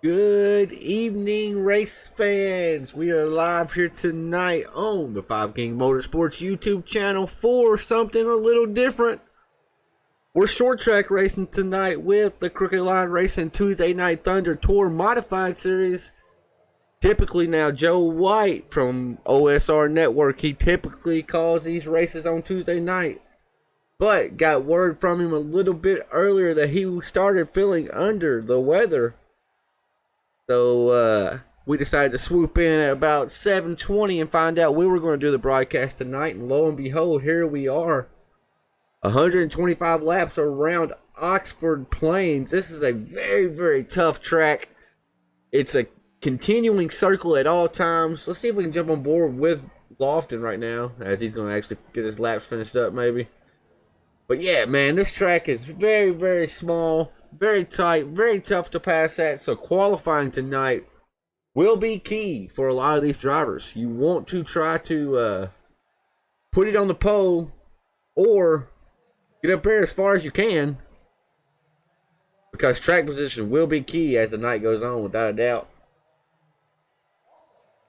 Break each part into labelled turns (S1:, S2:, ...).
S1: Good evening, race fans. We are live here tonight on the 5 King Motorsports YouTube channel for something a little different. We're short track racing tonight with the Crooked Line Racing Tuesday Night Thunder Tour Modified Series. Typically now, Joe White from OSR Network, he typically calls these races on Tuesday night. But got word from him a little bit earlier that he started feeling under the weather. So we decided to swoop in at about 7:20 and find out we were going to do the broadcast tonight. And lo and behold, here we are. 125 laps around Oxford Plains. This is a very, very tough track. It's a continuing circle at all times. Let's see if we can jump on board with Loftin right now, as he's going to actually get his laps finished up maybe. But yeah, man, this track is very, very small. Very tight, very tough to pass at, so qualifying tonight will be key for a lot of these drivers. You want to try to put it on the pole or get up there as far as you can, because track position will be key as the night goes on, without a doubt.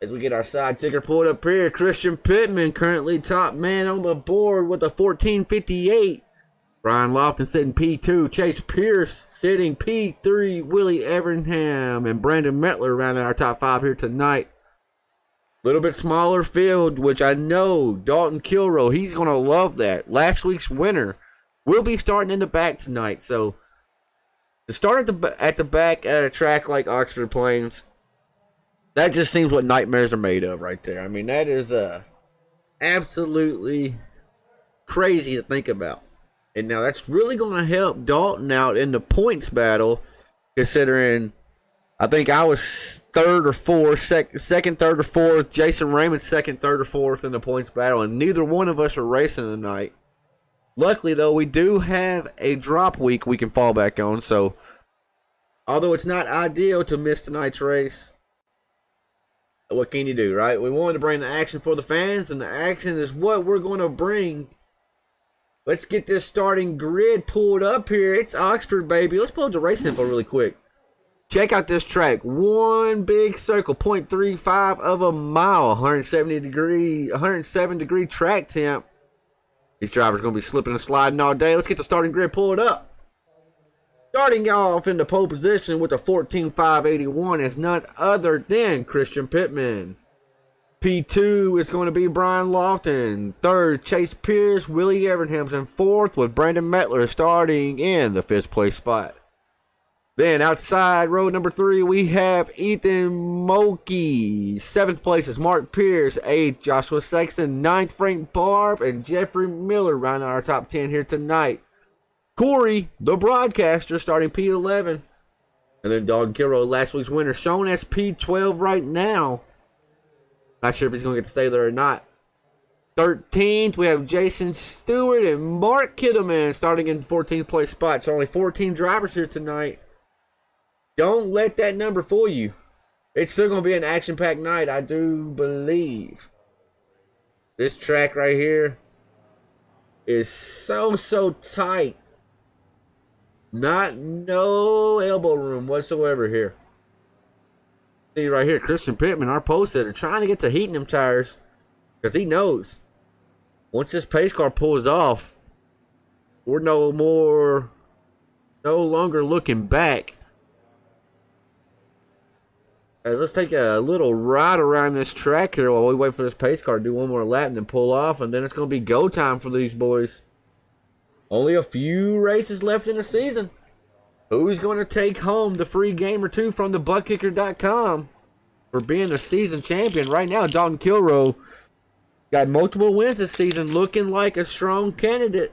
S1: As we get our side ticker pulled up here, Christian Pittman currently top man on the board with a 14:58. Brian Loftin sitting P2, Chase Pierce sitting P3, Willie Everingham and Brandon Mettler rounding our top 5 here tonight. A little bit smaller field, which I know Dalton Kilrow, he's going to love that. Last week's winner will be starting in the back tonight. So to start at the back at a track like Oxford Plains, that just seems what nightmares are made of right there. I mean, that is absolutely crazy to think about. And now that's really going to help Dalton out in the points battle, considering I think I was third or fourth, second, third, or fourth. Jason Raymond second, third, or fourth in the points battle, and neither one of us are racing tonight. Luckily, though, we do have a drop week we can fall back on. So, although it's not ideal to miss tonight's race, what can you do, right? We wanted to bring the action for the fans, and the action is what we're going to bring. Let's get this starting grid pulled up here. It's Oxford, baby. Let's pull up the race info really quick. Check out this track. One big circle, 0.35 of a mile, 107 degree track temp. These drivers going to be slipping and sliding all day. Let's get the starting grid pulled up. Starting off in the pole position with a 14.581 is none other than Christian Pittman. P2 is going to be Brian Loftin. Third, Chase Pierce, Willie Everingham, and fourth with Brandon Mettler starting in the 5th place spot. Then outside row number 3, we have Ethan Mulkey. 7th place is Mark Pierce. 8th, Joshua Sexton. 9th, Frank Barb, and Jeffrey Miller rounding our top 10 here tonight. Corey, the broadcaster, starting P11. And then Dalton Kilrow, last week's winner, shown as P12 right now. Not sure if he's going to get to stay there or not. 13th, we have Jason Stewart and Mark Kittleman starting in 14th place spot. So only 14 drivers here tonight. Don't let that number fool you. It's still going to be an action-packed night, I do believe. This track right here is so tight. No elbow room whatsoever here. See right here, Christian Pittman, our pole sitter, trying to get to heating them tires, because he knows once this pace car pulls off, we're no longer looking back. As let's take a little ride around this track here while we wait for this pace car to do one more lap and then pull off, and then it's going to be go time for these boys. Only a few races left in the season. Who's going to take home the free game or two from the buttkicker.com for being the season champion? Right now, Dalton Kilrow got multiple wins this season, looking like a strong candidate.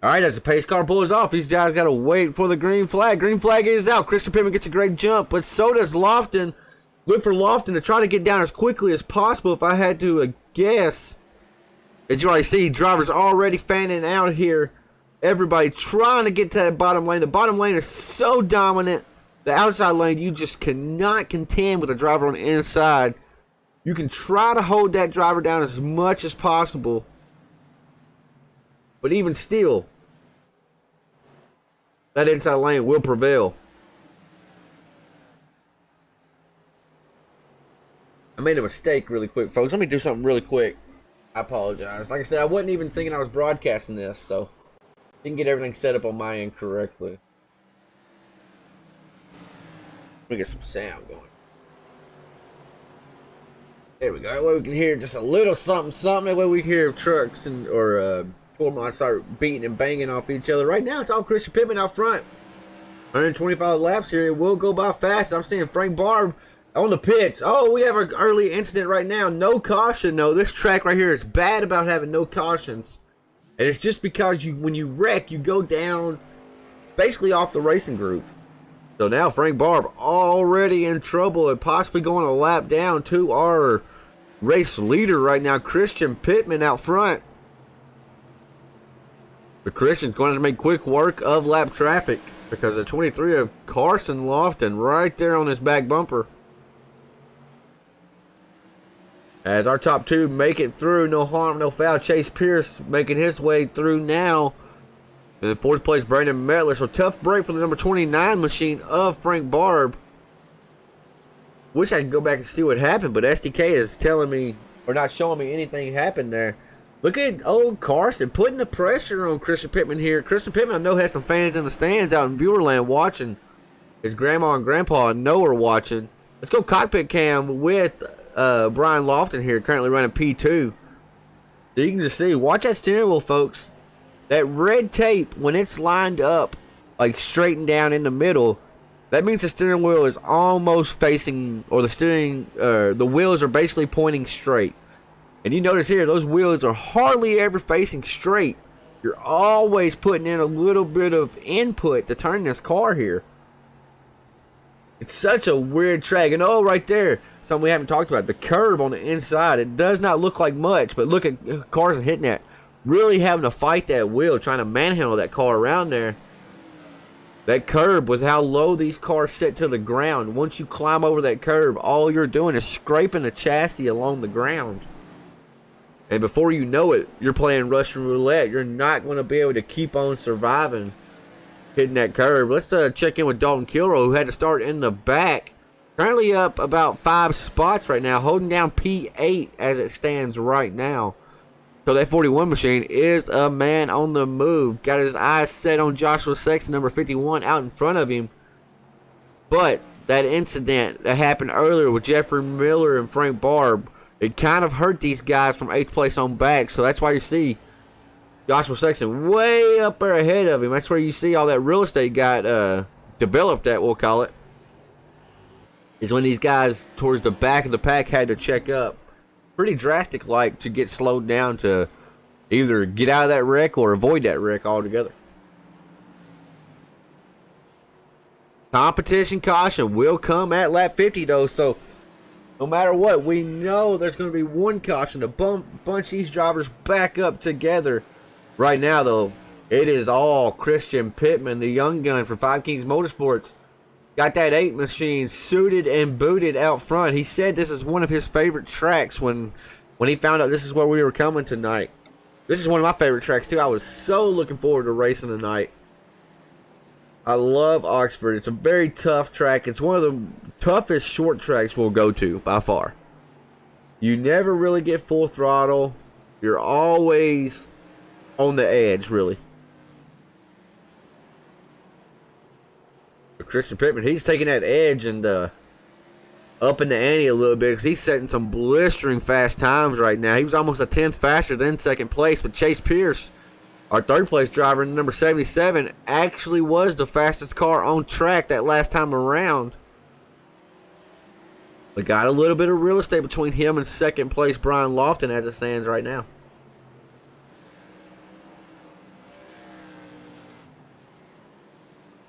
S1: All right, as the pace car pulls off, these guys got to wait for the green flag. Green flag is out. Christian Pittman gets a great jump, but so does Loftin. Look for Loftin to try to get down as quickly as possible if I had to guess. As you already see, drivers already fanning out here. Everybody trying to get to that bottom lane. The bottom lane is so dominant. The outside lane, you just cannot contend with a driver on the inside. You can try to hold that driver down as much as possible. But even still, that inside lane will prevail. I made a mistake really quick, folks. Let me do something really quick. I apologize. Like I said, I wasn't even thinking I was broadcasting this, so didn't get everything set up on my end correctly. Let me get some sound going. There we go. That way we can hear just a little something, something. That way we can hear trucks and or Pullman start beating and banging off each other. Right now, it's all Christian Pittman out front. 125 laps here. It will go by fast. I'm seeing Frank Barb on the pits. Oh, we have an early incident right now. No caution, though. This track right here is bad about having no cautions. And it's just because when you wreck, you go down basically off the racing groove. So now Frank Barb already in trouble and possibly going a lap down to our race leader right now, Christian Pittman out front. The Christian's going to make quick work of lap traffic because the 23 of Carson Loftin right there on his back bumper. As our top two make it through, no harm, no foul. Chase Pierce making his way through now. And in fourth place, Brandon Mettler. So tough break for the number 29 machine of Frank Barb. Wish I could go back and see what happened, but SDK is telling me, or not showing me anything happened there. Look at old Carson putting the pressure on Christian Pittman here. Christian Pittman, I know, has some fans in the stands out in viewerland watching. His grandma and grandpa I know are watching. Let's go cockpit cam with Brian Loftin here, currently running P2. So you can just see, watch that steering wheel, folks. That red tape, when it's lined up, like straightened down in the middle, that means the steering wheel is almost facing, or the wheels are basically pointing straight. And you notice here, those wheels are hardly ever facing straight. You're always putting in a little bit of input to turn this car here. It's such a weird track. And oh, right there, something we haven't talked about, the curb on the inside. It does not look like much, but look at Carson hitting that. Really having to fight that wheel, trying to manhandle that car around there. That curb, with how low these cars sit to the ground, once you climb over that curb, all you're doing is scraping the chassis along the ground. And before you know it, you're playing Russian roulette. You're not going to be able to keep on surviving hitting that curb. Let's check in with Dalton Kilroy, who had to start in the back. Currently up about 5 spots right now, holding down P8 as it stands right now. So that 41 machine is a man on the move. Got his eyes set on Joshua Sexton, number 51, out in front of him. But that incident that happened earlier with Jeffrey Miller and Frank Barb, it kind of hurt these guys from 8th place on back. So that's why you see Joshua Sexton way up there ahead of him. That's where you see all that real estate got developed at, we'll call it. Is when these guys towards the back of the pack had to check up. Pretty drastic, like, to get slowed down to either get out of that wreck or avoid that wreck altogether. Competition caution will come at lap 50, though, so no matter what, we know there's going to be one caution to bunch these drivers back up together. Right now, though, it is all Christian Pittman, the young gun for Five Kings Motorsports. Got that 8 machine suited and booted out front. He said this is one of his favorite tracks when he found out this is where we were coming tonight. This is one of my favorite tracks too. I was so looking forward to racing tonight. I love Oxford. It's a very tough track. It's one of the toughest short tracks we'll go to by far. You never really get full throttle. You're always on the edge, really. Christian Pittman, he's taking that edge and up in the ante a little bit because he's setting some blistering fast times right now. He was almost a 10th faster than 2nd place, but Chase Pierce, our 3rd place driver, number 77, actually was the fastest car on track that last time around. We got a little bit of real estate between him and 2nd place Brian Loftin as it stands right now.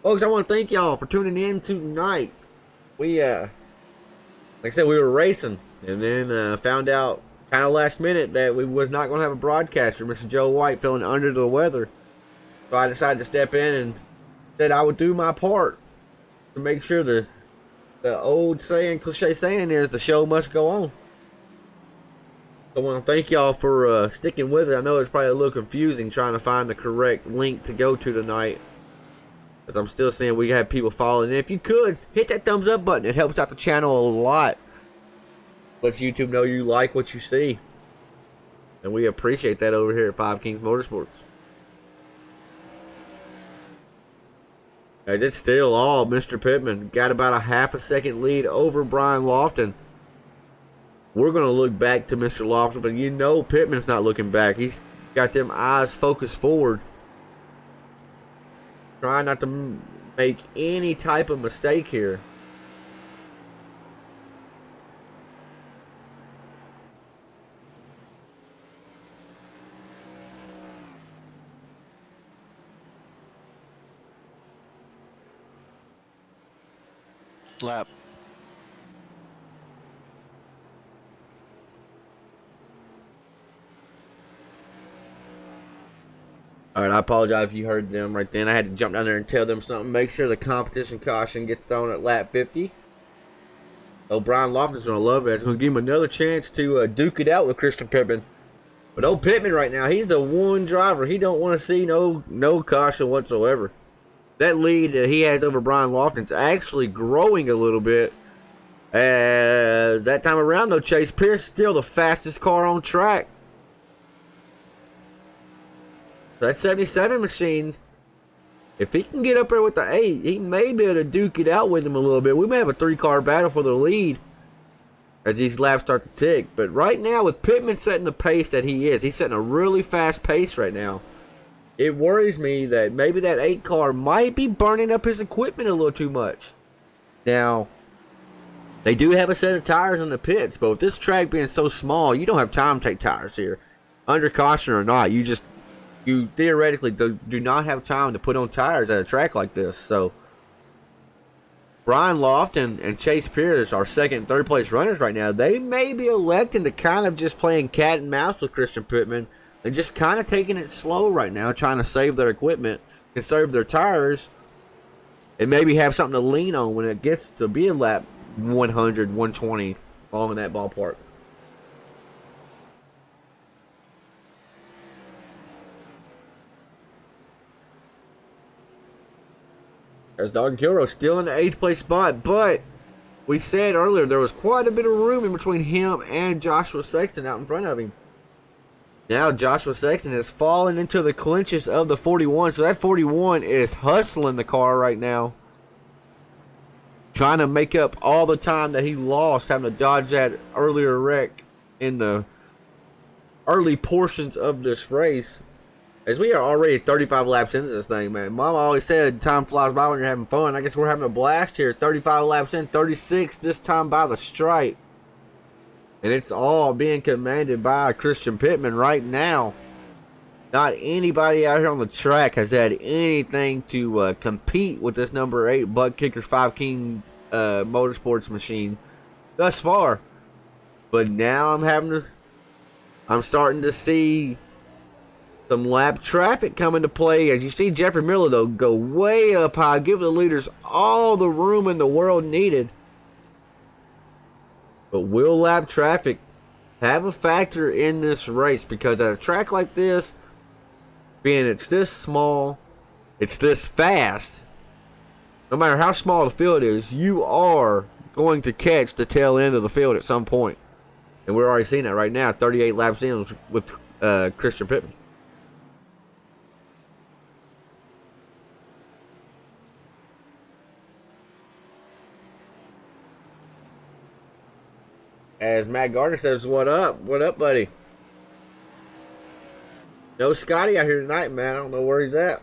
S1: Folks, I want to thank y'all for tuning in tonight. We, like I said, we were racing and then found out kind of last minute that we was not going to have a broadcaster. Mr. Joe White feeling under the weather. So I decided to step in and said I would do my part to make sure the old saying, cliche saying is the show must go on. I want to thank y'all for sticking with it. I know it's probably a little confusing trying to find the correct link to go to tonight, because I'm still seeing we have people following. And if you could, hit that thumbs up button. It helps out the channel a lot. Lets YouTube know you like what you see. And we appreciate that over here at Five Kings Motorsports. As it's still all Mr. Pittman. Got about a half a second lead over Brian Loftin. We're going to look back to Mr. Loftin, but you know Pittman's not looking back. He's got them eyes focused forward. Trying not to make any type of mistake here.
S2: Lap.
S1: Alright, I apologize if you heard them right then. I had to jump down there and tell them something. Make sure the competition caution gets thrown at lap 50. Oh, Brian Loftin's going to love it. It's going to give him another chance to duke it out with Christian Pittman. But old Pittman right now, he's the one driver. He don't want to see no caution whatsoever. That lead that he has over Brian Loftin's actually growing a little bit. As that time around, though, Chase Pierce is still the fastest car on track. That 77 machine, if he can get up there with the 8, he may be able to duke it out with him a little bit. We may have a 3-car battle for the lead as these laps start to tick. But right now, with Pittman setting the pace that he is, he's setting a really fast pace right now. It worries me that maybe that 8 car might be burning up his equipment a little too much. Now, they do have a set of tires in the pits, but with this track being so small, you don't have time to take tires here. Under caution or not, you theoretically do not have time to put on tires at a track like this. So, Brian Loftin and Chase Pierce are second and third place runners right now. They may be electing to kind of just playing cat and mouse with Christian Pittman. They're just kind of taking it slow right now, trying to save their equipment, conserve their tires, and maybe have something to lean on when it gets to be a lap 100, 120, along in that ballpark. As Dalton Kilroy still in the 8th place spot, but we said earlier there was quite a bit of room in between him and Joshua Sexton out in front of him. Now Joshua Sexton has fallen into the clinches of the 41, so that 41 is hustling the car right now, trying to make up all the time that he lost having to dodge that earlier wreck in the early portions of this race. As we are already 35 laps into this thing, man. Mama always said time flies by when you're having fun. I guess we're having a blast here. 35 laps in, 36 this time by the stripe. And it's all being commanded by Christian Pittman right now. Not anybody out here on the track has had anything to compete with this number 8 Butt Kickers 5 King Motorsports machine thus far. But now I'm starting to see some lap traffic come into play. As you see Jeffrey Miller, though, go way up high, give the leaders all the room in the world needed. But will lap traffic have a factor in this race? Because at a track like this, being it's this small, it's this fast, no matter how small the field is, you are going to catch the tail end of the field at some point. And we're already seeing that right now, 38 laps in with Christian Pittman. As Matt Gardner says, what up? What up, buddy? No Scotty out here tonight, man. I don't know where he's at.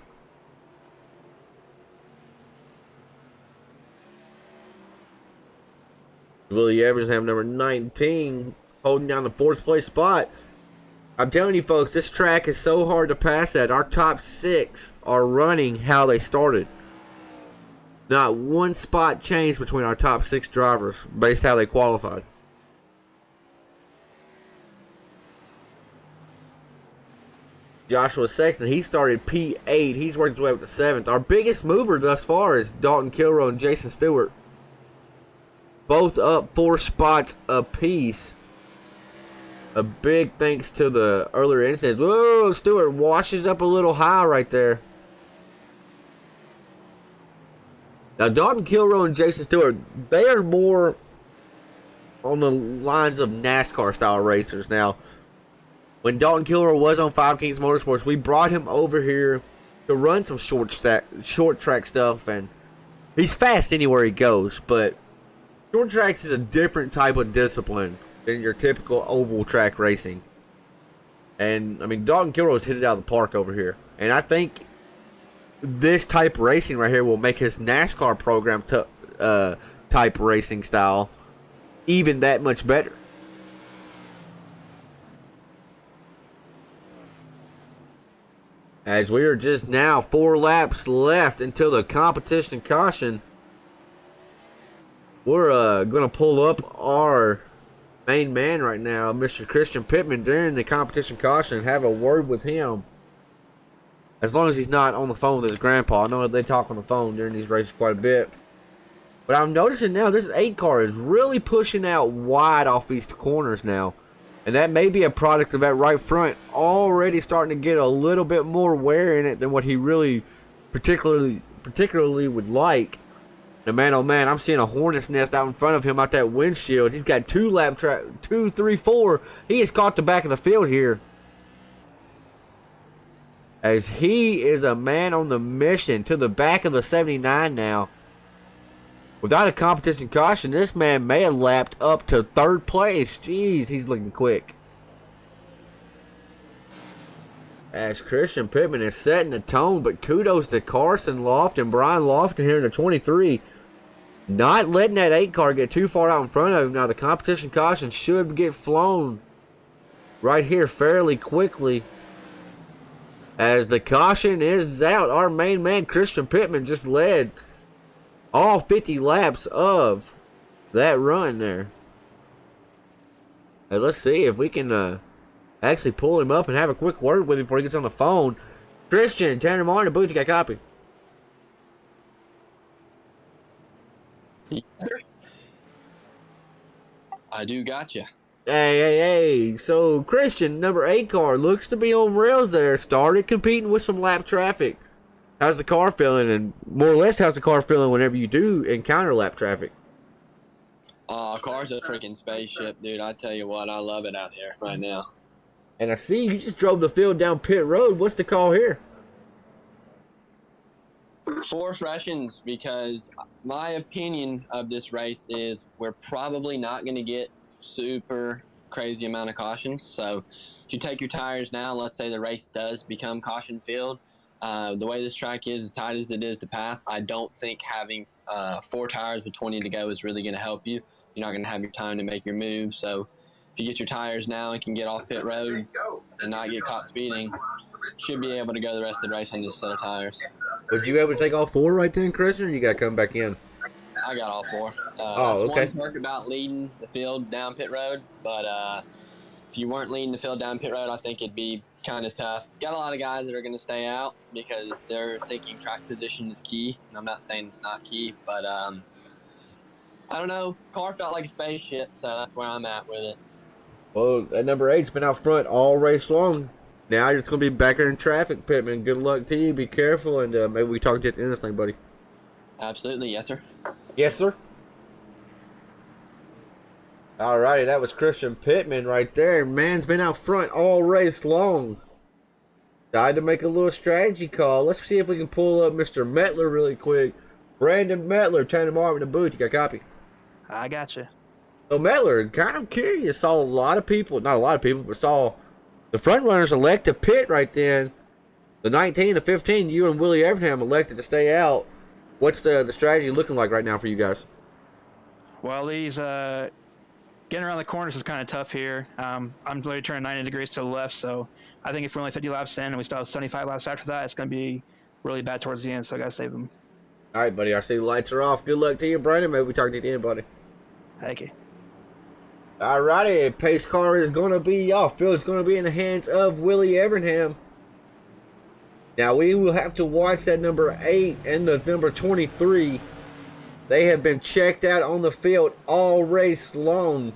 S1: Willie Evans have number 19 holding down the 4th place spot. I'm telling you, folks, this track is so hard to pass at. Our top 6 are running how they started. Not one spot changed between our top 6 drivers based how they qualified. Joshua Sexton, he started P8. He's worked his way up to 7th. Our biggest mover thus far is Dalton Kilroy and Jason Stewart. Both up 4 spots apiece. a big thanks to the earlier incidents. Whoa, Stewart washes up a little high right there. Now, Dalton Kilroy and Jason Stewart, they are more on the lines of NASCAR style racers. Now, when Dalton Kilroy was on Five Kings Motorsports, we brought him over here to run some short track stuff, and he's fast anywhere he goes, but short tracks is a different type of discipline than your typical oval track racing. And, I mean, Dalton Kilroy's hit it out of the park over here. And I think this type of racing right here will make his NASCAR program type racing style even that much better. As we are just now 4 laps left until the competition caution, we're going to pull up our main man right now, Mr. Christian Pittman, during the competition caution and have a word with him. As long as he's not on the phone with his grandpa. I know they talk on the phone during these races quite a bit. But I'm noticing now this 8 car is really pushing out wide off these corners now. And that may be a product of that right front already starting to get a little bit more wear in it than what he really particularly would like. And man, oh man, I'm seeing a hornet's nest out in front of him out that windshield. He's got 2 lap track, 2, 3, 4. He has caught the back of the field here. As he is a man on the mission to the back of the 79 now. Without a competition caution, this man may have lapped up to 3rd place. Jeez, he's looking quick. As Christian Pittman is setting the tone, but kudos to Carson Loft and Brian Lofton here in the 23. Not letting that 8 car get too far out in front of him. Now the competition caution should get flown right here fairly quickly. As the caution is out, our main man Christian Pittman just led all 50 laps of that run there. Hey, let's see if we can actually pull him up and have a quick word with him before he gets on the phone. Christian, Tanner Martin, the booth, you got a copy?
S3: I do gotcha.
S1: Hey. So, Christian, number 8 car, looks to be on rails there. Started competing with some lap traffic. How's the car feeling? And more or less, how's the car feeling whenever you do encounter lap traffic?
S3: Car's a freaking spaceship, dude. I tell you what, I love it out here right now.
S1: And I see you just drove the field down pit road. What's the call here?
S3: 4 freshens, because my opinion of this race is we're probably not going to get super crazy amount of cautions. So if you take your tires now, let's say the race does become caution field. The way this track is, as tight as it is to pass, I don't think having 4 tires with 20 to go is really going to help you. You're not going to have your time to make your move. So if you get your tires now and can get off pit road and not get caught speeding, should be able to go the rest of the race on this set of tires.
S1: Was you able to take all 4 right then, Christian, or you got to come back in?
S3: I got all 4.
S1: Oh, okay.
S3: That's one perk about leading the field down pit road, but if you weren't leading the field down pit road, I think it'd be kind of tough. Got a lot of guys that are going to stay out because they're thinking track position is key. And I'm not saying it's not key, but I don't know. Car felt like a spaceship, so that's where I'm at with it.
S1: Well, that number 8's been out front all race long. Now you're going to be back in traffic, Pittman. Good luck to you. Be careful, and maybe we talk to you at the end of this thing, buddy.
S3: Absolutely. Yes, sir.
S1: Yes, sir. Alrighty, that was Christian Pittman right there. Man's been out front all race long. Tried to make a little strategy call. Let's see if we can pull up Mr. Metler really quick. Brandon Metler, Tanner Marvin, the booth. You got a copy?
S4: I gotcha.
S1: So Metler, kind of curious. Saw a lot of people, not a lot of people, but saw the front runners elect to pit right then. The 19, the 15, you and Willie Evernham elected to stay out. What's the strategy looking like right now for you guys?
S4: Well, these getting around the corners is kind of tough here. I'm literally turning 90 degrees to the left, so I think if we're only 50 laps in and we still have 75 laps after that, it's going to be really bad towards the end, so I got to save them.
S1: All right, buddy. I see the lights are off. Good luck to you, Brandon. Maybe we talk to you at the end, buddy.
S4: Thank you.
S1: All righty. Pace car is going to be off. Field's going to be in the hands of Willie Evernham. Now, we will have to watch that number 8 and the number 23. They have been checked out on the field all race long.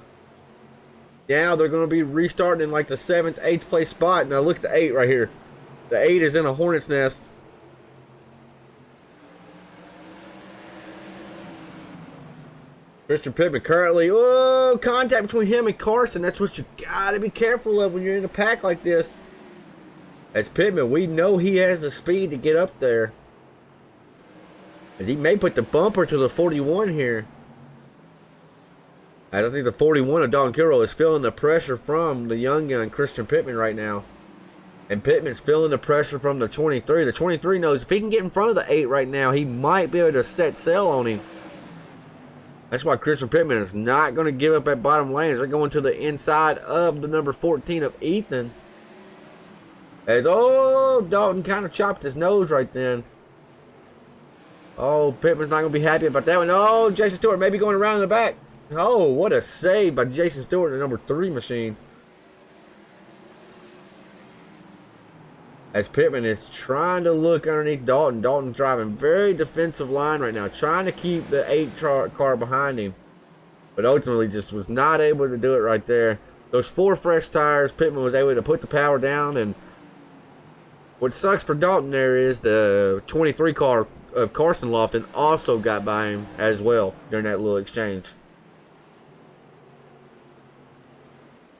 S1: Now they're going to be restarting in like the 7th, 8th place spot. Now look at the 8 right here. The 8 is in a hornet's nest. Christian Pittman currently, oh, contact between him and Carson. That's what you got to be careful of when you're in a pack like this. As Pittman, we know he has the speed to get up there. As he may put the bumper to the 41 here. I don't think the 41 of Dalton Kilroy is feeling the pressure from the young gun, Christian Pittman, right now. And Pittman's feeling the pressure from the 23. The 23 knows if he can get in front of the 8 right now, he might be able to set sail on him. That's why Christian Pittman is not going to give up at bottom lanes. They're going to the inside of the number 14 of Ethan. As, oh, Dalton kind of chopped his nose right then. Oh, Pittman's not going to be happy about that one. Oh, Jason Stewart maybe going around in the back. Oh, what a save by Jason Stewart, the number 3 machine. As Pittman is trying to look underneath Dalton. Dalton's driving very defensive line right now, trying to keep the 8 car behind him. But ultimately just was not able to do it right there. Those 4 fresh tires, Pittman was able to put the power down. And what sucks for Dalton there is the 23 car of Carson Loftin also got by him as well during that little exchange.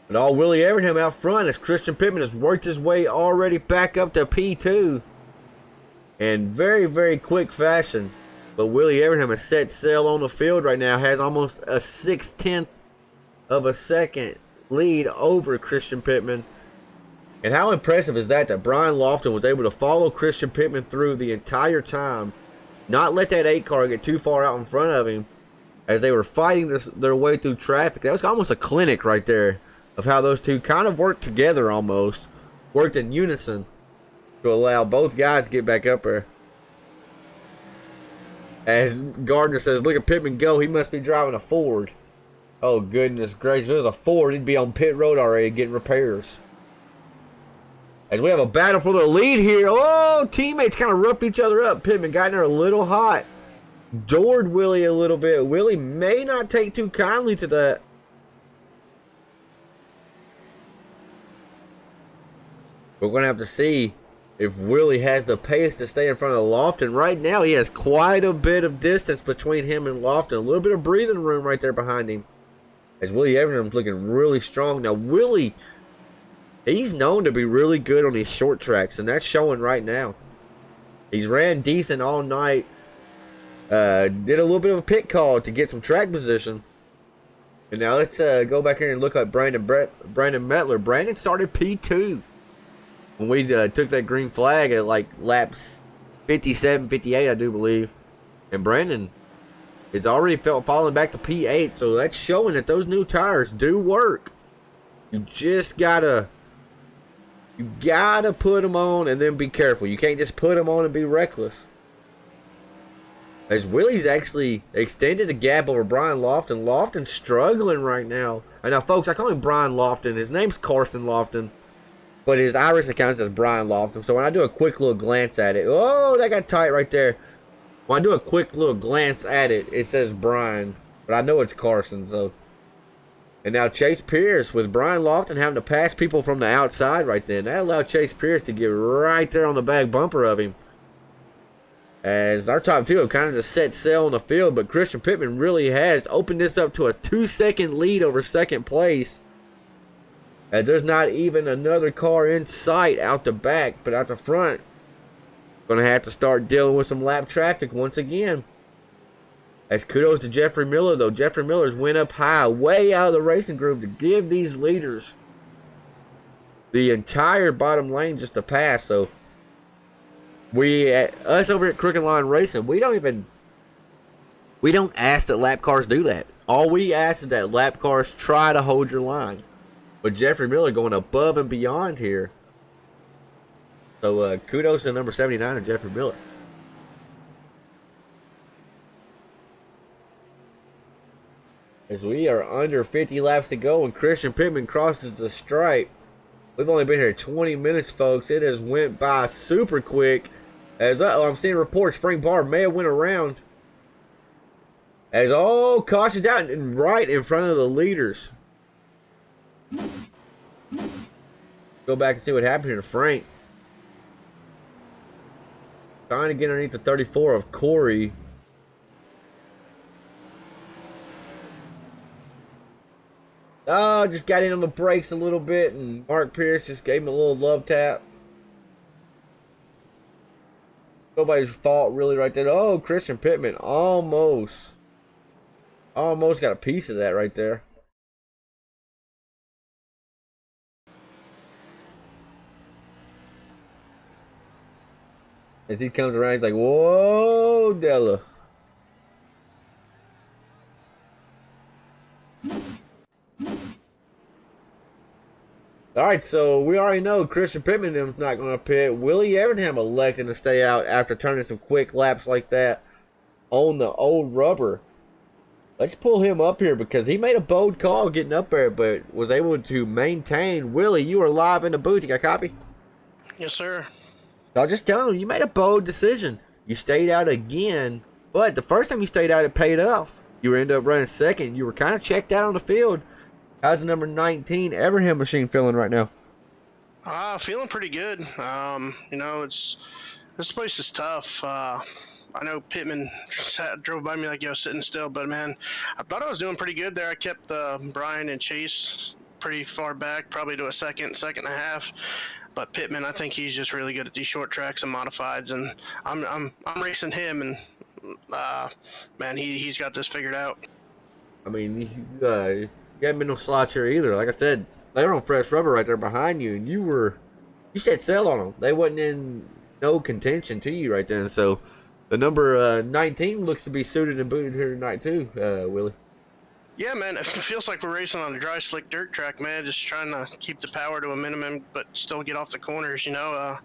S1: But all Willie Everingham out front as Christian Pittman has worked his way already back up to P2 in very, very quick fashion. But Willie Everingham has set sail on the field right now, has almost a 6/10 of a second lead over Christian Pittman. And how impressive is that Brian Loftin was able to follow Christian Pittman through the entire time, not let that 8 car get too far out in front of him as they were fighting their way through traffic. That was almost a clinic right there of how those two kind of worked together almost, worked in unison to allow both guys to get back up there. As Gardner says, look at Pittman go, he must be driving a Ford. Oh goodness gracious, if it was a Ford, he'd be on pit road already getting repairs. As we have a battle for the lead here. Oh, teammates kind of rough each other up. Pittman got in there a little hot. Doored Willie a little bit. Willie may not take too kindly to that. We're going to have to see if Willie has the pace to stay in front of Loftin. Right now, he has quite a bit of distance between him and Loftin. A little bit of breathing room right there behind him. As Willie Everingham's looking really strong. Now, Willie, he's known to be really good on these short tracks, and that's showing right now. He's ran decent all night. Did a little bit of a pit call to get some track position. And now let's go back here and look at Brandon Metler. Brandon started P2. When we took that green flag at like laps 57, 58, I do believe. And Brandon is already falling back to P8. So that's showing that those new tires do work. You just gotta put them on and then be careful. You can't just put them on and be reckless. As Willie's actually extended the gap over Brian Loftin. Loftin's struggling right now. And now, folks, I call him Brian Loftin. His name's Carson Loftin. But his Irish account says Brian Loftin. So when I do a quick little glance at it, oh, that got tight right there. When I do a quick little glance at it, it says Brian. But I know it's Carson, so. And now Chase Pierce with Brian Loftin having to pass people from the outside right then. That allowed Chase Pierce to get right there on the back bumper of him. As our top two have kind of just set sail on the field. But Christian Pittman really has opened this up to a 2-second lead over second place. As there's not even another car in sight out the back, but out the front. Going to have to start dealing with some lap traffic once again. As kudos to Jeffrey Miller, though. Jeffrey Miller's went up high, way out of the racing group to give these leaders the entire bottom lane just to pass. So, us over at Crooked Line Racing, we don't ask that lap cars do that. All we ask is that lap cars try to hold your line. But Jeffrey Miller going above and beyond here. So kudos to number 79 of Jeffrey Miller. As we are under 50 laps to go and Christian Pittman crosses the stripe. We've only been here 20 minutes, folks. It has went by super quick. As I'm seeing reports Frank Barr may have went around. As caution's out and right in front of the leaders. Go back and see what happened here to Frank. Trying to get underneath the 34 of Corey. Oh, just got in on the brakes a little bit, and Mark Pierce just gave him a little love tap. Nobody's fault really right there. Oh, Christian Pittman almost got a piece of that right there. As he comes around, he's like, whoa, Della. Alright, so we already know Christian Pittman is not going to pit. Willie Evernham electing to stay out after turning some quick laps like that on the old rubber. Let's pull him up here because he made a bold call getting up there, but was able to maintain. Willie, you are live in the booth. You got a copy?
S5: Yes, sir.
S1: So I'll just tell him, you made a bold decision. You stayed out again, but the first time you stayed out, it paid off. You ended up running second. You were kind of checked out on the field. How's the number 19 Evernham machine feeling right now?
S5: Feeling pretty good. You know, this place is tough. I know Pittman drove by me like I was sitting still, but man, I thought I was doing pretty good there. I kept Brian and Chase pretty far back, probably to a second and a half. But Pittman, I think he's just really good at these short tracks and modifieds, and I'm racing him, and man, he's got this figured out.
S1: I mean, you haven't been no slouch here either. Like I said, they were on fresh rubber right there behind you, and you said sell on them. They wasn't in no contention to you right then. So the number 19 looks to be suited and booted here tonight too, Willie.
S5: Yeah, man, it feels like we're racing on a dry, slick dirt track, man. Just trying to keep the power to a minimum, but still get off the corners, you know.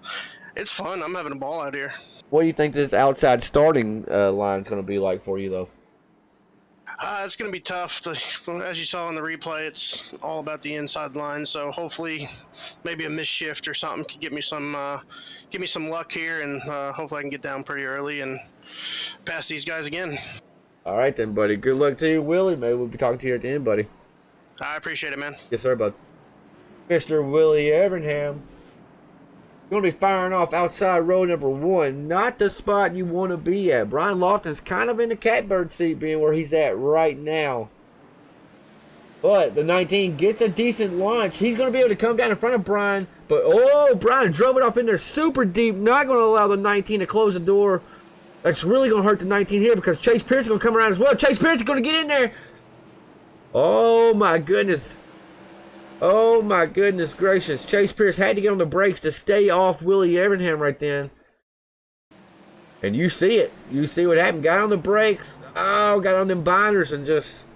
S5: It's fun. I'm having a ball out here.
S1: What do you think this outside starting line is going to be like for you, though?
S5: It's going to be tough. As you saw in the replay, it's all about the inside line. So hopefully, maybe a missed shift or something could give me some luck here, and hopefully I can get down pretty early and pass these guys again. All
S1: right then, buddy. Good luck to you, Willie. Maybe we'll be talking to you at the end, buddy.
S5: I appreciate it, man.
S1: Yes, sir, bud. Mr. Willie Evernham. You're going to be firing off outside row number 1. Not the spot you want to be at. Brian Loftin's kind of in the catbird seat being where he's at right now. But the 19 gets a decent launch. He's going to be able to come down in front of Brian. But, oh, Brian drove it off in there super deep. Not going to allow the 19 to close the door. That's really going to hurt the 19 here because Chase Pierce is going to come around as well. Chase Pierce is going to get in there. Oh, my goodness. Oh, my goodness gracious. Chase Pierce had to get on the brakes to stay off Willie Evernham right then. And you see it. You see what happened. Got on the brakes. Oh, got on them binders and just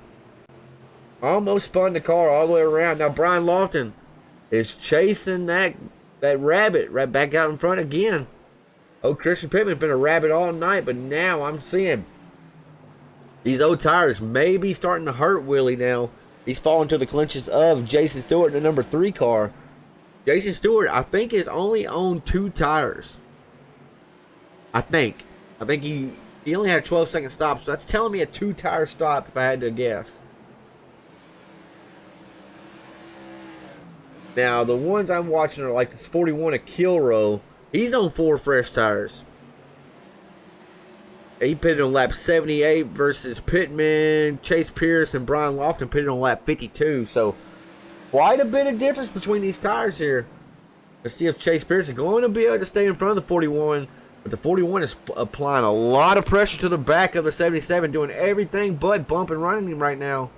S1: almost spun the car all the way around. Now, Brian Loftin is chasing that rabbit right back out in front again. Oh, Christian Pittman's been a rabbit all night, but now I'm seeing these old tires may be starting to hurt Willie now. He's falling to the clutches of Jason Stewart in the number 3 car. Jason Stewart, I think, is only on 2 tires. I think he only had 12-second stops, so that's telling me a 2-tire stop if I had to guess. Now, the ones I'm watching are like this 41 of Kilrow. He's on 4 fresh tires. He pitted on lap 78 versus Pittman, Chase Pierce, and Brian Loftin pitted on lap 52. So, quite a bit of difference between these tires here. Let's see if Chase Pierce is going to be able to stay in front of the 41. But the 41 is applying a lot of pressure to the back of the 77, doing everything but bump and running him right now.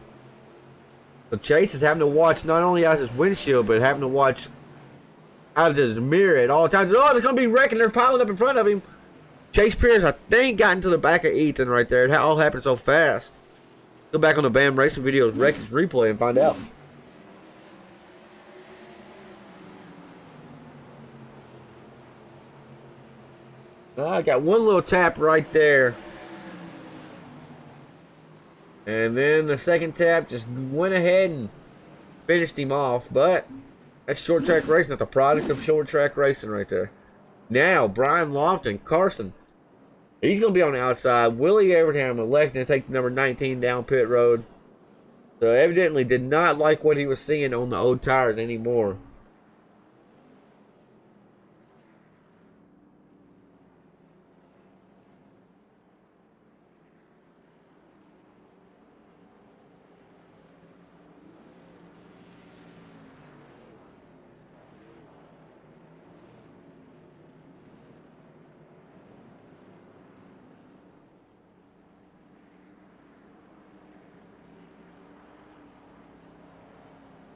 S1: So Chase is having to watch not only out his windshield, but having to watch out of his mirror at all times. Oh, they're going to be wrecking. They're piling up in front of him. Chase Pierce, I think, got into the back of Ethan right there. It all happened so fast. Go back on the BAM Racing Videos Records replay and find out. I got one little tap right there. And then the second tap just went ahead and finished him off. But that's short track racing. That's a product of short track racing right there. Now, Brian Loftin, Carson. He's going to be on the outside. Willie Evernham electing to take the number 19 down pit road. So evidently did not like what he was seeing on the old tires anymore.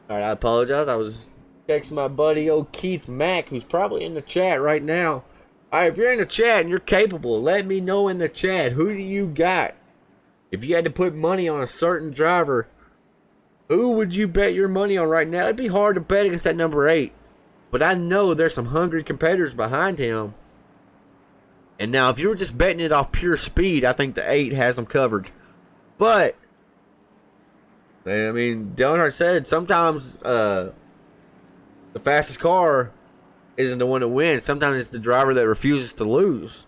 S1: All right, I apologize. I was texting my buddy, old Keith Mack, who's probably in the chat right now. All right, if you're in the chat and you're capable, let me know in the chat. Who do you got? If you had to put money on a certain driver, who would you bet your money on right now? It'd be hard to bet against that number 8. But I know there's some hungry competitors behind him. And now, if you were just betting it off pure speed, I think the 8 has them covered. But, I mean, Dillon said sometimes the fastest car isn't the one that wins. Sometimes it's the driver that refuses to lose.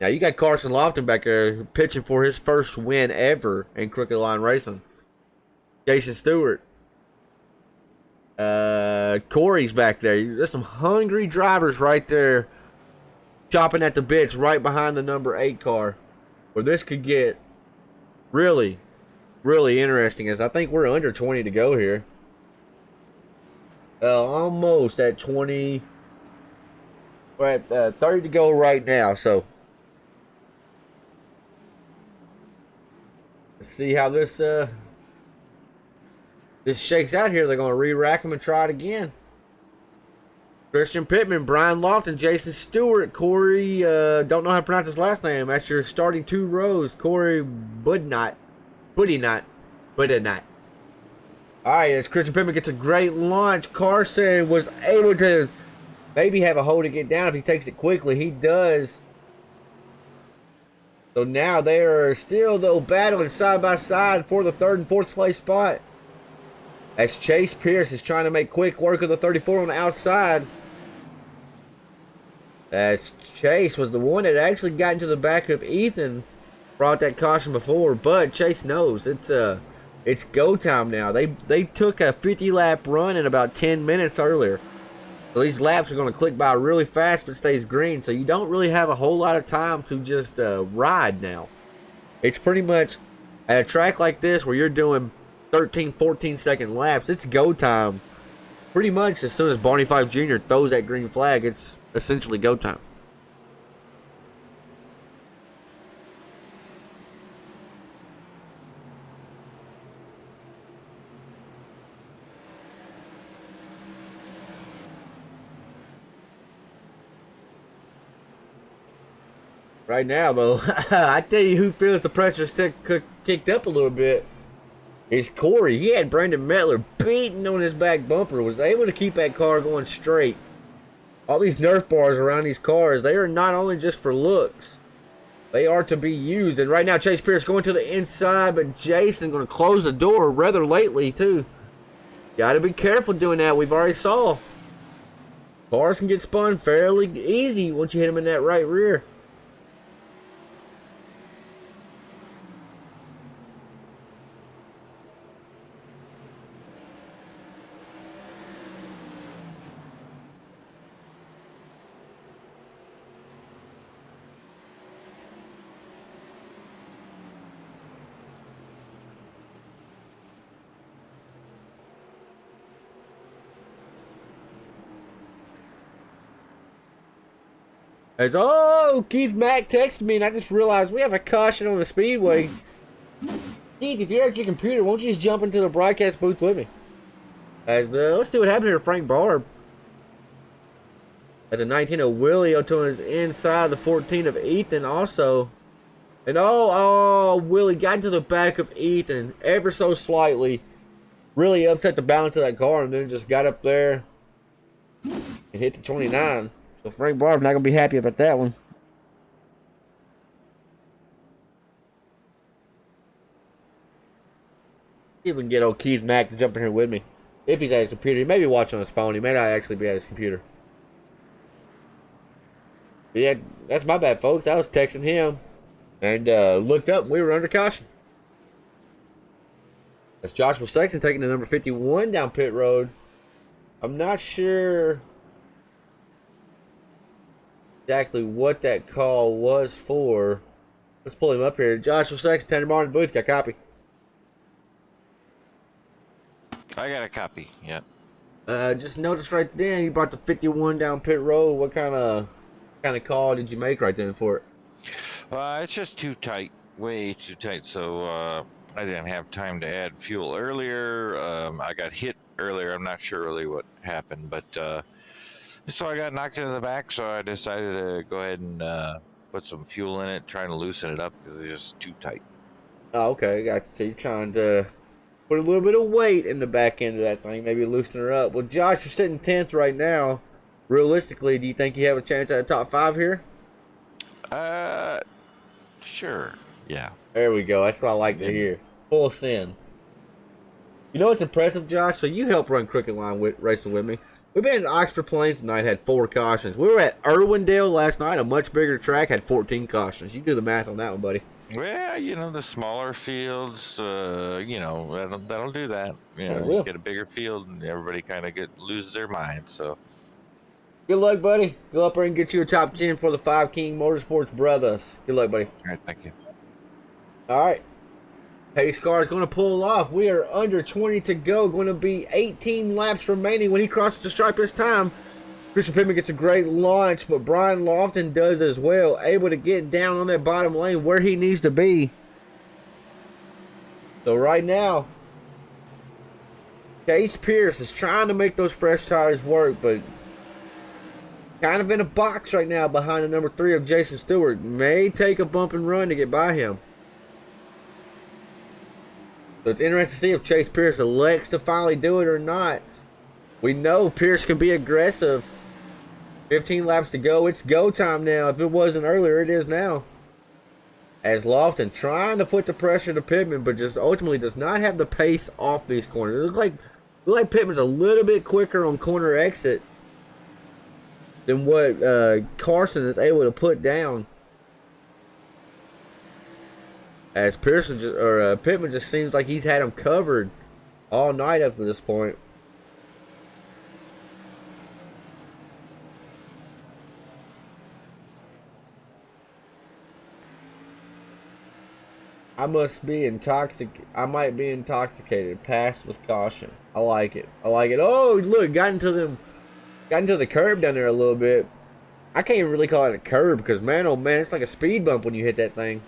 S1: Now, you got Carson Lofton back there pitching for his first win ever in Crooked Line Racing. Jason Stewart. Corey's back there. There's some hungry drivers right there chopping at the bits right behind the number 8 car. Where this could get really, really interesting, as I think we're under 20 to go here. Almost at 20. We're at 30 to go right now, so let's see how this shakes out here. They're going to re-rack them and try it again. Christian Pittman, Brian Lofton, Jason Stewart, Corey, don't know how to pronounce his last name. That's your starting 2 rows. Corey Budnot. All right, as Christian Pittman gets a great launch, Carson was able to maybe have a hole to get down if he takes it quickly. He does. So now they are still, though, battling side by side for the 3rd and 4th place spot. As Chase Pierce is trying to make quick work of the 34 on the outside. As Chase was the one that actually got into the back of Ethan, brought that caution before, but Chase knows it's go time now. They took a 50-lap run in about 10 minutes earlier. So these laps are going to click by really fast but stays green, so you don't really have a whole lot of time to just ride now. It's pretty much at a track like this where you're doing 13, 14-second laps, it's go time. Pretty much as soon as Barney Fife Jr. throws that green flag, it's essentially go time. Right now, though, I tell you who feels the pressure kicked up a little bit. It's Corey. He had Brandon Mettler beating on his back bumper. Was able to keep that car going straight. All these Nerf bars around these cars, they are not only just for looks. They are to be used. And right now, Chase Pierce going to the inside, but Jason going to close the door rather lately, too. Got to be careful doing that. We've already saw. Cars can get spun fairly easy once you hit them in that right rear. Keith Mack texted me and I just realized we have a caution on the speedway. Keith, if you're at your computer, won't you just jump into the broadcast booth with me? Let's see what happened here to Frank Barb. At the 19 of Willie O'Toole is inside the 14 of Ethan also. And Willie got into the back of Ethan ever so slightly. Really upset the balance of that car and then just got up there and hit the 29. So Frank Barb's not going to be happy about that one. See if we can get old Keith Mack to jump in here with me. If he's at his computer. He may be watching on his phone. He may not actually be at his computer. But yeah, that's my bad, folks. I was texting him and looked up and we were under caution. That's Joshua Sexton taking the number 51 down pit road. I'm not sure exactly what that call was for. Let's pull him up here. Joshua Sexton, Tanner Martin booth. Got a copy?
S2: I got a copy. Yep.
S1: Just noticed right then you brought the 51 down pit road. What kind of call did you make right then for it?
S2: It's just too tight, way too tight. So I didn't have time to add fuel earlier. I got hit earlier. I'm not sure really what happened, but so I got knocked into the back. So I decided to go ahead and put some fuel in it, trying to loosen it up because it's just too tight.
S1: Oh, okay, got you. So you're trying to put a little bit of weight in the back end of that thing, maybe loosen her up. Well, Josh, you're sitting 10th right now. Realistically, do you think you have a chance at the top 5 here?
S2: Sure. Yeah.
S1: There we go. That's what I like to hear. Full send. You know what's impressive, Josh? So you helped run Crooked Line racing with me. We've been in Oxford Plains tonight, had 4 cautions. We were at Irwindale last night, a much bigger track, had 14 cautions. You do the math on that one, buddy.
S2: Well, you know, the smaller fields, you know, that'll do that. You know,
S1: will.
S2: you get a bigger field and everybody kind of loses their mind. So
S1: Good luck, buddy. Go up there and get you a top 10 for the 5 King Motorsports Brothers. Good luck, buddy.
S2: all right, thank you.
S1: All right. Pace car is going to pull off. We are under 20 to go. Going to be 18 laps remaining when he crosses the stripe this time. Christian Pittman gets a great launch, but Brian Loftin does as well. Able to get down on that bottom lane where he needs to be. So right now, Chase Pierce is trying to make those fresh tires work, but kind of in a box right now behind the number 3 of Jason Stewart. May take a bump and run to get by him. So it's interesting to see if Chase Pierce elects to finally do it or not. We know Pierce can be aggressive. 15 laps to go. It's go time now. If it wasn't earlier, it is now. As Loftin trying to put the pressure to Pittman, but just ultimately does not have the pace off these corners. It looks like Pittman's a little bit quicker on corner exit than what Carson is able to put down. As Pittman just seems like he's had him covered all night up to this point. I must be intoxicated. I might be intoxicated. Pass with caution. I like it. I like it. Oh, look, got into the curb down there a little bit. I can't even really call it a curb because, man, oh man, it's like a speed bump when you hit that thing.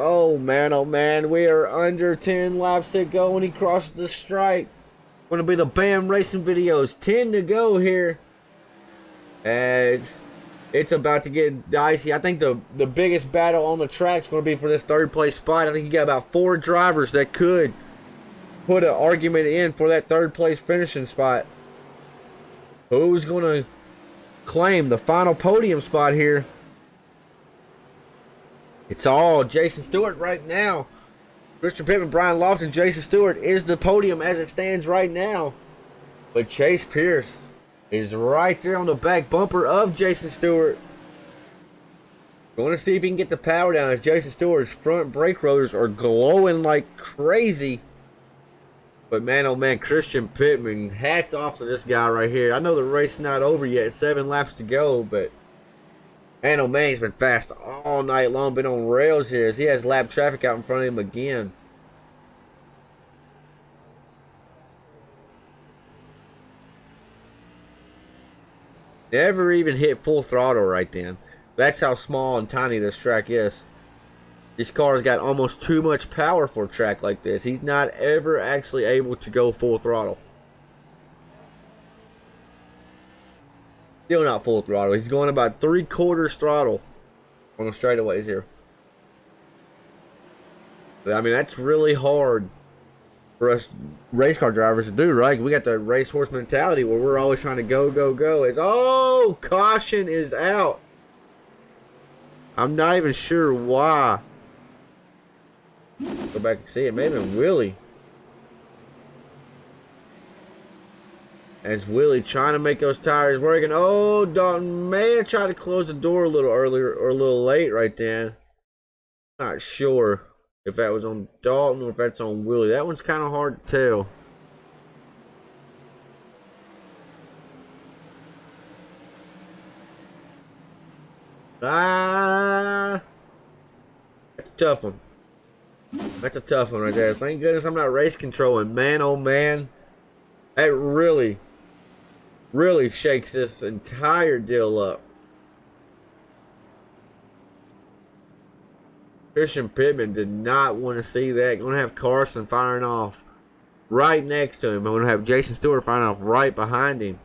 S1: Oh man, we are under 10 laps to go when he crosses the stripe. Going to be the BAM Racing videos. 10 to go here. As it's about to get dicey. I think the biggest battle on the track is going to be for this 3rd place spot. I think you got about 4 drivers that could put an argument in for that 3rd place finishing spot. Who's going to claim the final podium spot here? It's all Jason Stewart right now. Christian Pittman, Brian Loftin, Jason Stewart is the podium as it stands right now. But Chase Pierce is right there on the back bumper of Jason Stewart. Going to see if he can get the power down as Jason Stewart's front brake rotors are glowing like crazy. But man, oh man, Christian Pittman, hats off to this guy right here. I know the race is not over yet, 7 laps to go, but man, oh man, he's been fast all night long. Been on rails here as he has lap traffic out in front of him again. Never even hit full throttle right then. That's how small and tiny this track is. This car's got almost too much power for a track like this. He's not ever actually able to go full throttle. Still not full throttle. He's going about 3/4 throttle on the straightaways here. But, I mean, that's really hard for us race car drivers to do, right? We got the racehorse mentality where we're always trying to go, go, go. It's, oh, caution is out. I'm not even sure why. Go back and see. It may have been Willie. As Willie trying to make those tires working. Oh, Dalton may have tried to close the door a little earlier or a little late right then. Not sure if that was on Dalton or if that's on Willie. That one's kind of hard to tell. That's a tough one. That's a tough one right there. Thank goodness I'm not race controlling. Man, oh man. That really, really shakes this entire deal up. Christian Pittman did not want to see that. Going to have Carson firing off right next to him. I'm going to have Jason Stewart firing off right behind him.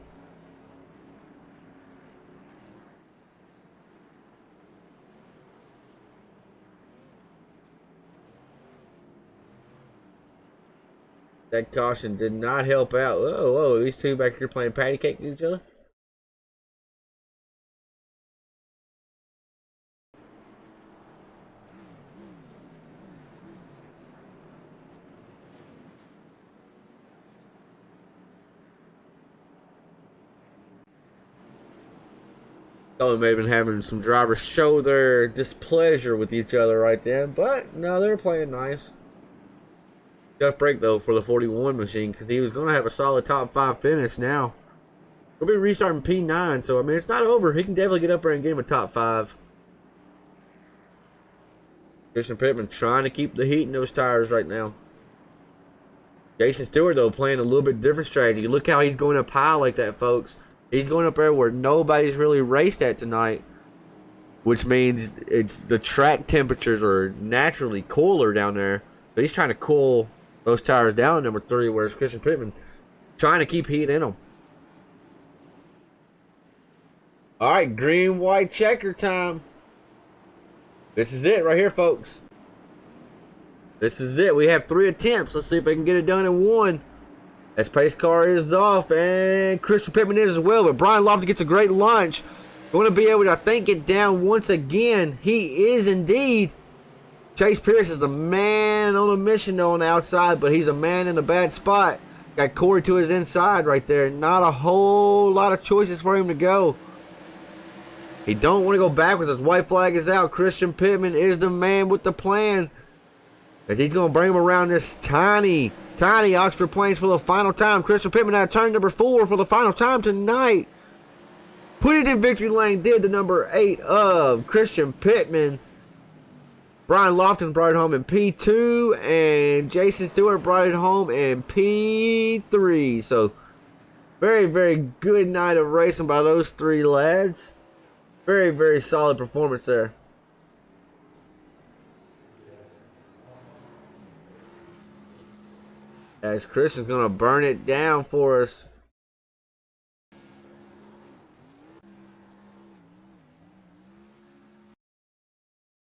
S1: That caution did not help out. Whoa, whoa, these two back here playing patty cake with each other. Thought we may have been having some drivers show their displeasure with each other right then, but no, they were playing nice. Tough break though for the 41 machine because he was going to have a solid top 5 finish now. We'll be restarting P9, so I mean it's not over. He can definitely get up there and get him a top 5. Christian Pittman trying to keep the heat in those tires right now. Jason Stewart though playing a little bit different strategy. Look how he's going up high like that, folks. He's going up there where nobody's really raced at tonight, which means it's the track temperatures are naturally cooler down there. So he's trying to cool those tires down, number 3, whereas Christian Pittman trying to keep heat in them. All right, green, white checker time. This is it right here, folks. This is it. We have 3 attempts. Let's see if we can get it done in 1. As pace car is off, and Christian Pittman is as well, but Brian Lofton gets a great launch. Going to be able to, I think, get down once again. He is indeed. Chase Pierce is a man on a mission though on the outside, but he's a man in a bad spot. Got Corey to his inside right there. Not a whole lot of choices for him to go. He don't want to go backwards. His white flag is out. Christian Pittman is the man with the plan, as he's going to bring him around this tiny Oxford Plains for the final time. Christian Pittman at turn number 4 for the final time tonight. Put it in victory lane, did the number 8 of Christian Pittman. Brian Lofton brought it home in P2, and Jason Stewart brought it home in P3. So, very, very good night of racing by those 3 lads. Very, very solid performance there. As Christian's going to burn it down for us.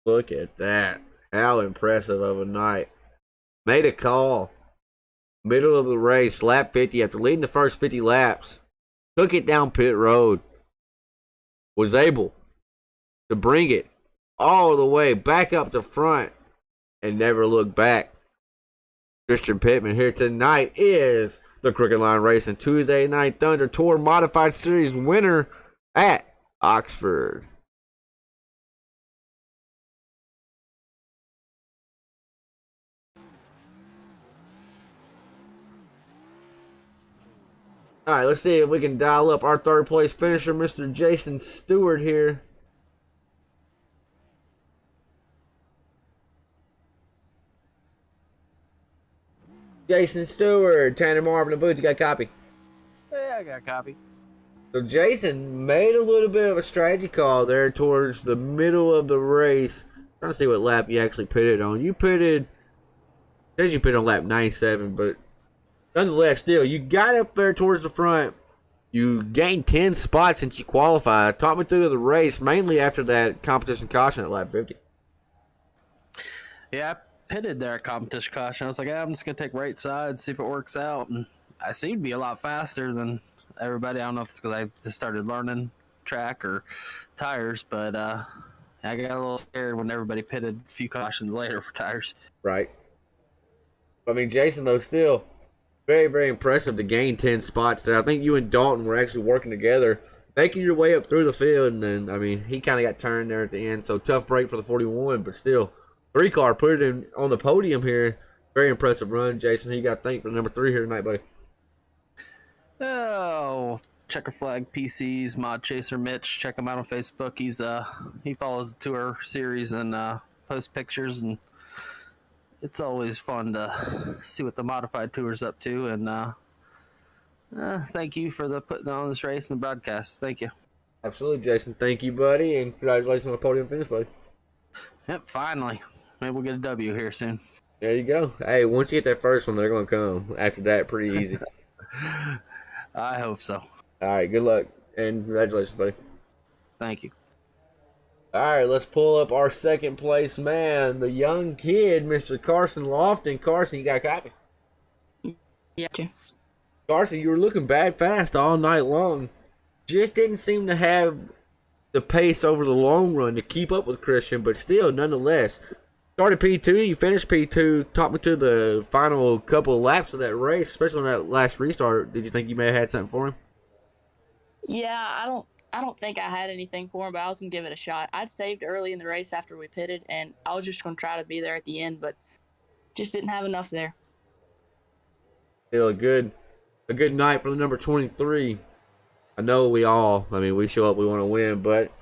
S1: Look at that. How impressive of a night. Made a call. Middle of the race, lap 50, after leading the first 50 laps. Took it down pit road. Was able to bring it all the way back up to front and never look back. Christian Pittman here tonight is the Crooked Line Racing Tuesday Night Thunder Tour Modified Series winner at Oxford. All right, let's see if we can dial up our 3rd place finisher, Mr. Jason Stewart here. Jason Stewart, Tanner Marvin, the booth. You got a copy?
S6: Yeah, I got a copy.
S1: So Jason made a little bit of a strategy call there towards the middle of the race. Trying to see what lap you actually pitted on. You pitted, says you pitted on lap 97, but nonetheless, still, you got up there towards the front. You gained 10 spots since you qualified. Talk me through the race, mainly after that competition caution at lap 50.
S6: Yeah, I pitted there at competition caution. I was like, I'm just going to take right side, see if it works out. And I seemed to be a lot faster than everybody. I don't know if it's because I just started learning track or tires, but I got a little scared when everybody pitted a few cautions later for tires.
S1: Right. I mean, Jason, though, still very, very impressive to gain 10 spots there. I think you and Dalton were actually working together, making your way up through the field, and then, I mean, he kind of got turned there at the end, so tough break for the 41, but still, 3-car put it in on the podium here. Very impressive run, Jason. Who you got to thank for number 3 here tonight, buddy?
S6: Oh, Checker Flag PCs, Mod Chaser Mitch. Check him out on Facebook. He follows the tour series and posts pictures, and it's always fun to see what the modified tour's up to. And thank you for the putting on this race and the broadcast. Thank you.
S1: Absolutely, Jason. Thank you, buddy, and congratulations on the podium finish, buddy.
S6: Yep, finally. Maybe we'll get a W here soon.
S1: There you go. Hey, once you get that first one, they're going to come. After that, pretty easy.
S6: I hope so.
S1: All right, good luck, and congratulations, buddy.
S6: Thank you.
S1: All right, let's pull up our second place man, the young kid, Mr. Carson Loftin. Carson, you got a copy?
S7: Yeah.
S1: Carson, you were looking bad fast all night long. Just didn't seem to have the pace over the long run to keep up with Christian, but still, nonetheless, started P2, you finished P2. Talk me to the final couple of laps of that race, especially on that last restart. Did you think you may have had something for him?
S7: Yeah, I don't think I had anything for him, but I was gonna give it a shot. I'd saved early in the race after we pitted, and I was just gonna try to be there at the end, but just didn't have enough there.
S1: Still a good night for the number 23. I know we show up, we want to win, but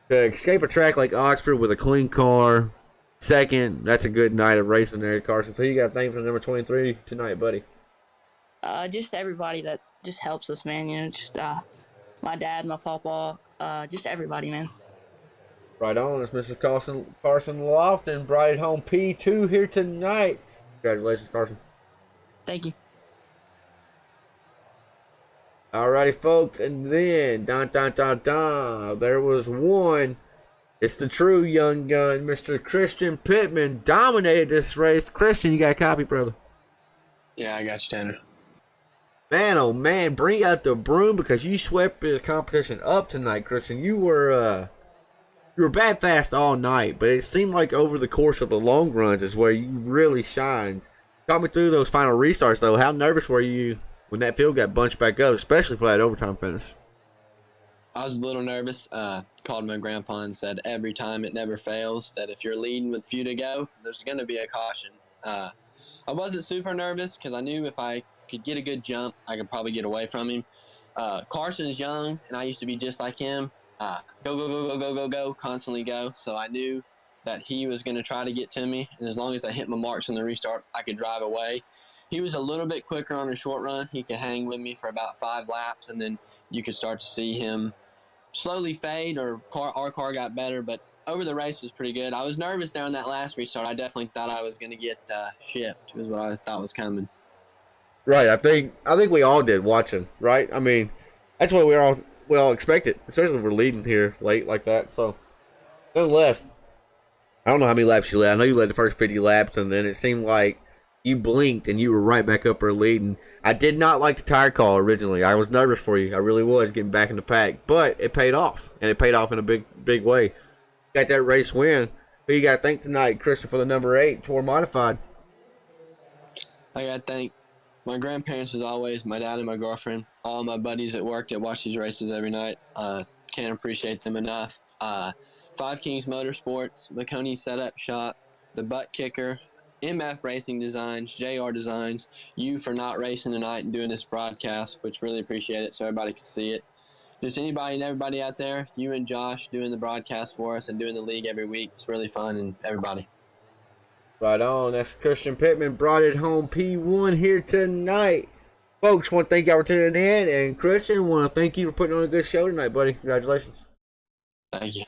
S1: to escape a track like Oxford with a clean car, second, that's a good night of racing there, Carson. So you got a thing for the number 23 tonight, buddy?
S7: Just everybody that just helps us, man. You know, just my dad, my papa, just everybody, man.
S1: Right on. It's Mr. Carson Loftin, brought it home P2 here tonight. Congratulations, Carson.
S7: Thank you.
S1: Alrighty, folks, and then there was one. It's the true young gun, Mr. Christian Pittman, dominated this race. Christian, you got a copy, brother?
S3: Yeah, I got you, Tanner.
S1: Man, oh man, bring out the broom because you swept the competition up tonight, Christian. You were bad fast all night, but it seemed like over the course of the long runs is where you really shined. Talk me through those final restarts, though. How nervous were you when that field got bunched back up, especially for that overtime finish?
S3: I was a little nervous. Called my grandpa and said every time it never fails, that if you're leading with few to go, there's going to be a caution. I wasn't super nervous because I knew if I could get a good jump, I could probably get away from him. Carson's young, and I used to be just like him. Go, constantly go. So I knew that he was going to try to get to me, and as long as I hit my marks on the restart, I could drive away. He was a little bit quicker on a short run. He could hang with me for about 5 laps, and then you could start to see him slowly fade, or our car got better, but over the race was pretty good. I was nervous there on that last restart. I definitely thought I was going to get shipped, was what I thought was coming.
S1: Right, I think we all did watching, right? I mean, that's what we all expected, especially when we're leading here late like that. So, nonetheless, I don't know how many laps you led. I know you led the first 50 laps, and then it seemed like you blinked and you were right back up there leading. I did not like the tire call originally. I was nervous for you. I really was getting back in the pack, but it paid off, and it paid off in a big way. Got that race win. Who you got to thank tonight, Christian, for the number 8 Tour Modified?
S3: I got to thank my grandparents, as always, my dad and my girlfriend, all my buddies at work that watch these races every night. Can't appreciate them enough. Five Kings Motorsports, McConey Setup Shop, The Butt Kicker, MF Racing Designs, JR Designs, you for not racing tonight and doing this broadcast, which really appreciate it so everybody can see it. Just anybody and everybody out there, you and Josh doing the broadcast for us and doing the league every week. It's really fun, and everybody.
S1: Right on. That's Christian Pittman, brought it home P1 here tonight. Folks, want to thank y'all for tuning in, and Christian, want to thank you for putting on a good show tonight, buddy. Congratulations.
S3: Thank you.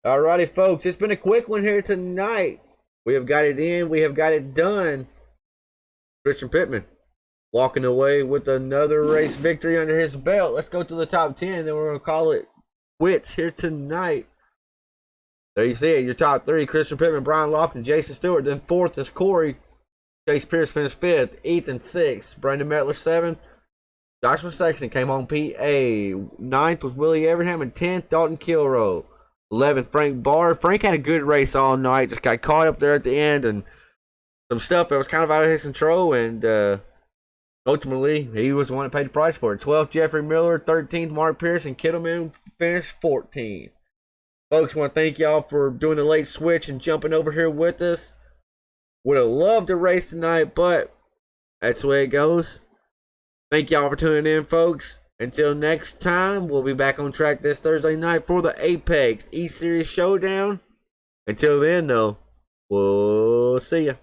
S1: Alrighty, folks, it's been a quick one here tonight. We have got it in. We have got it done. Christian Pittman walking away with another race victory under his belt. Let's go to the top 10. Then we're going to call it quits here tonight. There you see it. Your top 3, Christian Pittman, Brian Loftin, Jason Stewart. Then 4th is Corey. Chase Pierce finished 5th. Ethan 6th. Brandon Mettler 7th. Joshua Sexton came home PA. 9th was Willie Everham. And 10th, Dalton Kilroe. 11th, Frank Barr. Frank had a good race all night. Just got caught up there at the end and some stuff that was kind of out of his control. And ultimately, he was the one that paid the price for it. 12th, Jeffrey Miller. 13th, Mark Pierce. And Kittleman finished 14th. Folks, I want to thank y'all for doing the late switch and jumping over here with us. Would have loved to race tonight, but that's the way it goes. Thank y'all for tuning in, folks. Until next time, we'll be back on track this Thursday night for the Apex E-Series Showdown. Until then, though, we'll see ya.